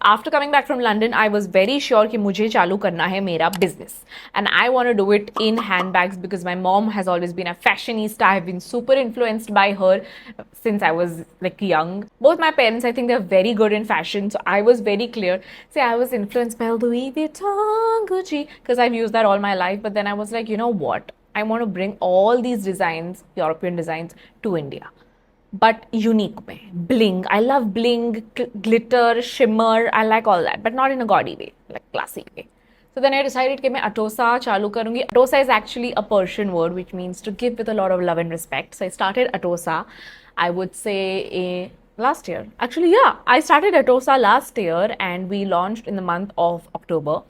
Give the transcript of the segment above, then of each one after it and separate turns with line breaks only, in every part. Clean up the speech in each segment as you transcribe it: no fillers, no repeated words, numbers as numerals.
after coming back from London, I was very sure कि मुझे चालू करना है मेरा business, and I want to do it in handbags because my mom has always been a fashionista. I've been super influenced by her since I was like young. Both my parents, I think, they're very good in fashion, so I was very clear. Say I was influenced by Louis Vuitton, Gucci, because I've used that all my life. But then I was like, you know what? I want to bring all these designs, European designs, to India. But unique way. Bling. I love bling, glitter, shimmer. I like all that, but not in a gaudy way, like classy way. So then I decided कि मैं Atosa चालू करूँगी. Atosa is actually a Persian word which means to give with a lot of love and respect. So I started Atosa, I would say last year. Actually, yeah, I started Atosa last year and we launched in the month of October.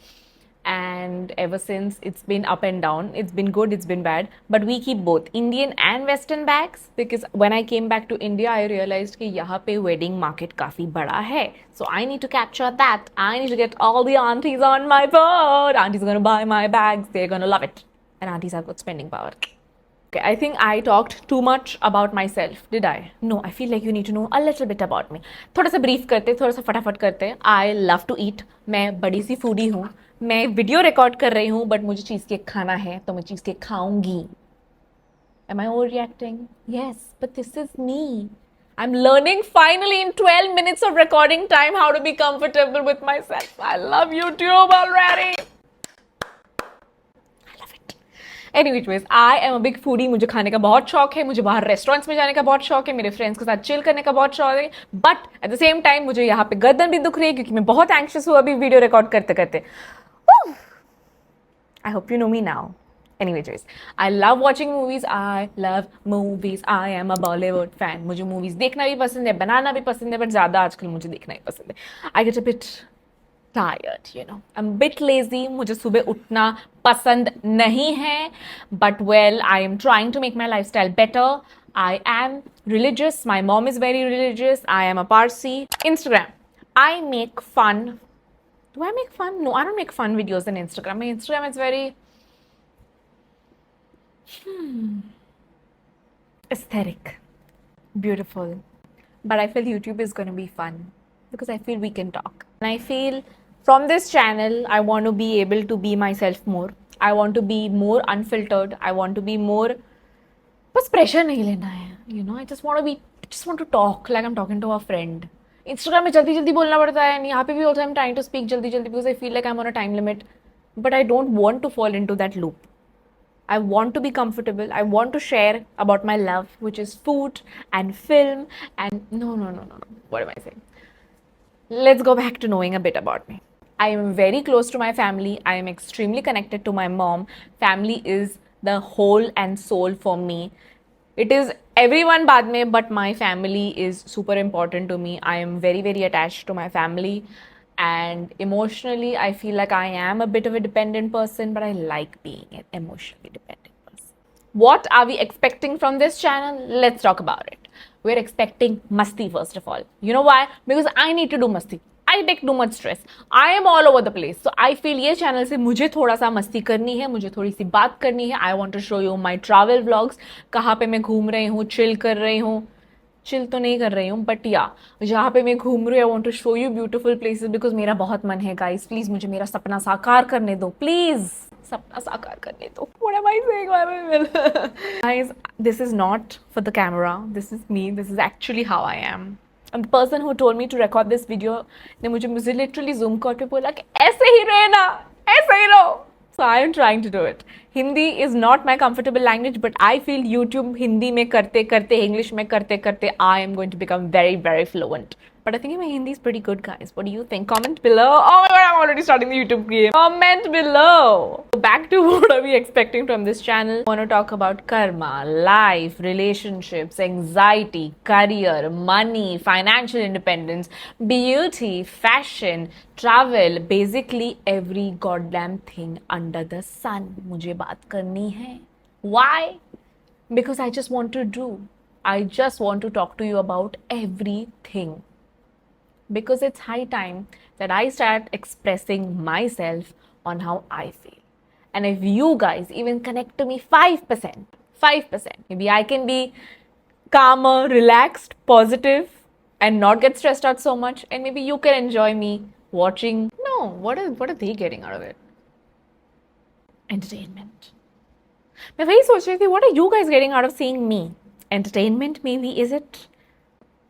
And ever since, it's been up and down. It's been good, it's been bad, but we keep both Indian and Western bags because when I came back to India, I realized कि यहाँ पे wedding market काफी बड़ा है. So I need to capture that. I need to get all the aunties on my board. Aunties are gonna buy my bags. They're gonna love it. And aunties have got spending power. Okay, I think I talked too much about myself. Did I? No, I feel like you need to know a little bit about me. थोड़ा सा brief करते, थोड़ा सा फटाफट करते. I love to eat. मैं बड़ी सी foodie हूँ. मैं वीडियो रिकॉर्ड कर रही हूँ बट मुझे चीज़ केक खाना है तो मैं चीज़ केक खाऊंगी. Am I overreacting? Yes, but this is me. I'm learning finally in 12 minutes of recording time how to be comfortable with myself. I love YouTube already. I love it. Anyways, I am a big foodie. मुझे खाने का बहुत शौक है. मुझे बाहर restaurants में जाने का बहुत शौक है. मेरे फ्रेंड्स के साथ चिल करने का बहुत शौक है. But at the same time मुझे यहाँ पे गर्दन भी दुख रही है क्योंकि मैं बहुत एंक्शियस हूँ अभी वीडियो रिकॉर्ड करते करते. I hope you know me now. Anyways, I love watching movies. I love movies. I am a Bollywood fan. मुझे movies देखना भी पसंद है, बनाना भी पसंद है, but ज़्यादा आजकल मुझे देखना ही पसंद है. I get a bit tired, you know. I'm a bit lazy. मुझे सुबह उठना पसंद नहीं है. But well, I am trying to make my lifestyle better. I am religious. My mom is very religious. I am a Parsi. Instagram. I make fun. Do I make fun? No, I don't make fun videos on Instagram. My Instagram is very aesthetic, beautiful. But I feel YouTube is going to be fun because I feel we can talk. And I feel from this channel, I want to be able to be myself more. I want to be more unfiltered. I want to be more. बस pressure नहीं लेना है. You know, I just want to talk like I'm talking to a friend. Instagram में जल्दी जल्दी बोलना पड़ता है and यहाँ पे भी also I'm trying to speak जल्दी जल्दी because I feel like I'm on a time limit, but I don't want to fall into that loop. I want to be comfortable. I want to share about my love, which is food and film and no. What am I saying? Let's go back to knowing a bit about me. I am very close to my family. I am extremely connected to my mom. Family is the whole and soul for me. It is everyone बाद में, but my family is super important to me. I am very, very attached to my family. And emotionally, I feel like I am a bit of a dependent person, but I like being an emotionally dependent person. What are we expecting from this channel? Let's talk about it. We're expecting masti first of all. You know why? Because I need to do masti. I take too much stress. I am all over the place. So I feel ये channel से मुझे थोड़ा सा मस्ती करनी है, मुझे थोड़ी सी बात करनी है. I want to show you my travel vlogs. कहाँ पे मैं घूम रही हूँ, chill कर रही हूँ. चिल तो नहीं कर रही हूँ बट या जहाँ पे मैं घूम रही हूँ I want to show you beautiful places because मेरा बहुत मन है गाइस. प्लीज मुझे मेरा सपना साकार करने दो. प्लीज सपना साकार करने दो. What am I saying? Guys, this is not for the camera. This is me. This is actually how I am. And the person who told me to record this video ने मुझे literally zoom करके बोला कि ऐसे ही रहना, ऐसे ही रहो. So I am trying to do it. Hindi is not my comfortable language, but I feel YouTube Hindi में करते करते, English में करते करते, I am going to become very, very fluent. But I think my Hindi is pretty good, guys. What do you think? Comment below. Oh my god, I'm already starting the YouTube game. Comment below. So back to what are we expecting from this channel? I want to talk about karma, life, relationships, anxiety, career, money, financial independence, beauty, fashion, travel, basically every goddamn thing under the sun. मुझे बात करनी है. Why? Because I just want to do. I just want to talk to you about everything. Because it's high time that I start expressing myself on how I feel. And if you guys even connect to me 5%, maybe I can be calmer, relaxed, positive, and not get stressed out so much. And maybe you can enjoy me watching. No, what are they getting out of it? Entertainment. मैं वही सोच रही थी, what are you guys getting out of seeing me? Entertainment, maybe, is it?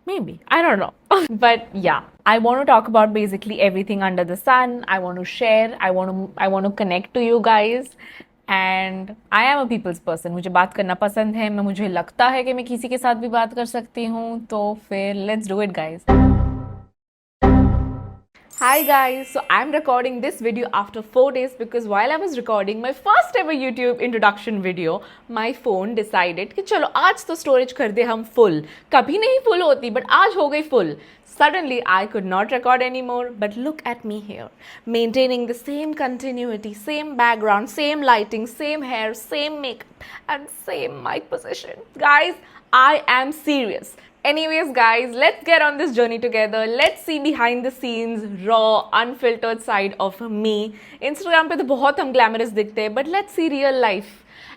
Maybe. I don't know. But yeah, I want to talk about basically everything under the sun. I want to share. I want to connect to you guys. And I am a people's person. मुझे बात करना पसंद है. मुझे लगता है कि मैं किसी के साथ भी बात कर सकती हूँ. तो फिर let's do it, guys. Hi guys, so I'm recording this video after 4 days because while I was recording my first ever YouTube introduction video, my phone decided कि चलो आज तो storage कर दे हम full. कभी नहीं full होती but आज हो गई full. Suddenly I could not record anymore, but look at me here, maintaining the same continuity, same background, same lighting, same hair, same makeup and same mic position. Guys, I am serious. Anyways guys, let's get on this journey together. Let's see behind the scenes, raw, unfiltered side of me. Instagram पे तो बहुत हम glamorous दिखते हैं, but let's see real life.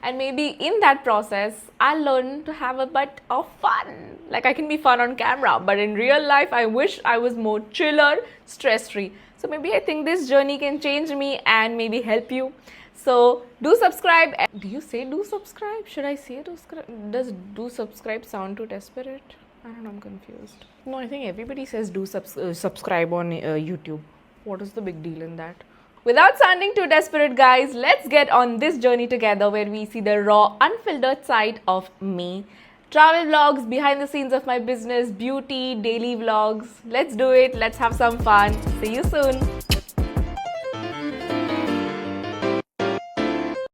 And maybe in that process, I'll learn to have a bit of fun. Like I can be fun on camera, but in real life, I wish I was more chiller, stress-free. So maybe I think this journey can change me and maybe help you. So do subscribe. Do you say do subscribe? Should I say do subscribe? Does do subscribe sound too desperate? I don't know, I'm confused. No, I think everybody says do subscribe on YouTube. What is the big deal in that? Without sounding too desperate, guys, let's get on this journey together where we see the raw, unfiltered side of me. Travel vlogs, behind the scenes of my business, beauty, daily vlogs. Let's do it. Let's have some fun. See you soon.